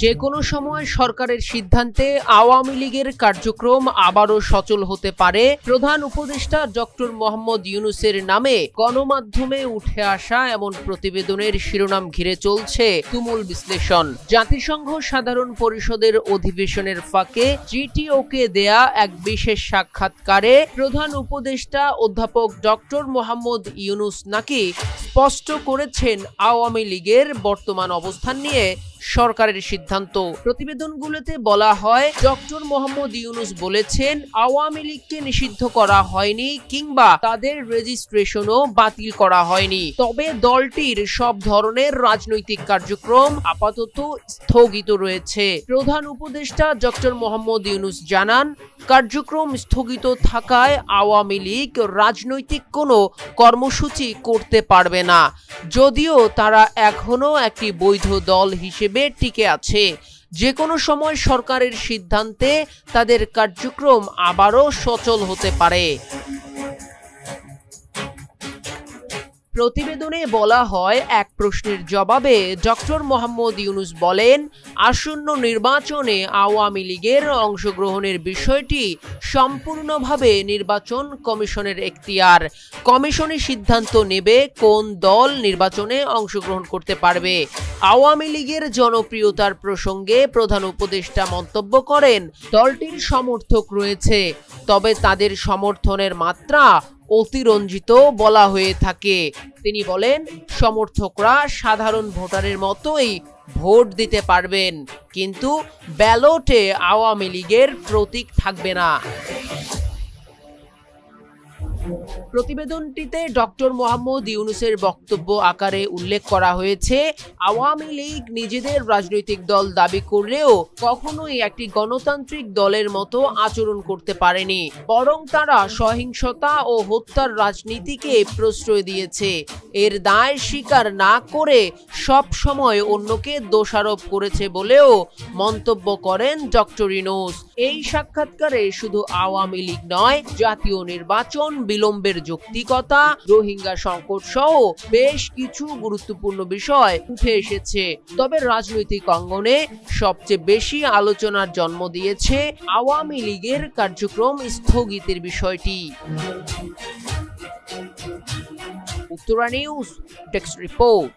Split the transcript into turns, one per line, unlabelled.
যে কোনো সময় সরকারের সিদ্ধান্তে আওয়ামী লীগের কার্যক্রম আবারও সচল হতে পারে প্রধান উপদেষ্টা ডক্টর মোহাম্মদ ইউনূসের নামে গণমাধ্যমে উঠে আসা এমন প্রতিবেদনের শিরোনাম ঘিরে চলছে তুমুল বিশ্লেষণ। জাতিসংঘ সাধারণ পরিষদের অধিবেশনের ফাঁকে জিটিওকে দেয়া এক বিশেষ সাক্ষাৎকারে প্রধান উপদেষ্টা অধ্যাপক ডক্টর মোহাম্মদ ইউনূস নাকি স্পষ্ট করেছেন আওয়ামী লীগের বর্তমান অবস্থান নিয়ে সরকারের সিদ্ধান্ত। প্রতিবেদনগুলোতে বলা হয়, ডক্টর মোহাম্মদ ইউনূস বলেছেন আওয়ামী লীগকে নিষিদ্ধ করা হয়নি কিংবা তাদের রেজিস্ট্রেশনও বাতিল করা হয়নি, তবে দলটির সব ধরনের রাজনৈতিক কার্যক্রম আপাতত স্থগিত রয়েছে। প্রধান উপদেষ্টা ডক্টর মোহাম্মদ ইউনূস জানান, কার্যক্রম স্থগিত থাকায় আওয়ামী লীগ রাজনৈতিক কোনো কর্মসূচি করতে পারবে না, যদিও তারা এখনো একটি বৈধ দল হিসেবে টিকে আছে। যে কোনো সময় সরকারের সিদ্ধান্তে তাদের কার্যক্রম আবারও সচল হতে পারে। প্রতিবেদনে বলা হয়, এক প্রশ্নের জবাবে ডক্টর মোহাম্মদ ইউনূস বলেন, আসন্ন নির্বাচনে আওয়ামী লীগের অংশগ্রহণের বিষয়টি সম্পূর্ণভাবে নির্বাচন কমিশনের এখতিয়ার। কমিশনই সিদ্ধান্ত নেবে কোন দল নির্বাচনে অংশগ্রহণ করতে পারবে। আওয়ামী লীগের জনপ্রিয়তার প্রসঙ্গে প্রধান উপদেষ্টা মন্তব্য করেন, দলটির সমর্থক রয়েছে, তবে তাদের সমর্থনের মাত্রা অতিরঞ্জিত বলা হয়ে থাকে। তিনি বলেন, সমর্থকরা সাধারণ ভোটারের মতোই ভোট দিতে পারবেন, কিন্তু ব্যালটে আওয়ামী লীগের প্রতীক থাকবে না। প্রতিবেদনটিতে ডক্টর মোহাম্মদ ইউনূসের বক্তব্য আকারে উল্লেখ করা হয়েছে, আওয়ামী লীগ নিজেদের রাজনৈতিক দল দাবি করলেও কখনোই একটি গণতান্ত্রিক দলের মতো আচরণ করতে পারেনি, বরং তারা সহিংসতা ও হত্যার রাজনীতিকে প্রশ্রয় দিয়েছে। এর দায় স্বীকার না করে সব সময় অন্যকে দোষারোপ করেছে বলেও মন্তব্য করেন ডক্টর ইউনূস। এই সাক্ষাৎকারে শুধু আওয়ামী লীগ নয়, জাতীয় নির্বাচন বিলম্বের যৌক্তিকতা, রোহিঙ্গা সংকট সহ বেশ কিছু গুরুত্বপূর্ণ বিষয় উঠে এসেছে। তবে রাজনৈতিক অঙ্গনে সবচেয়ে বেশি আলোচনার জন্ম দিয়েছে আওয়ামী লীগের কার্যক্রম স্থগিতের বিষয়টি। Uttara news desk report.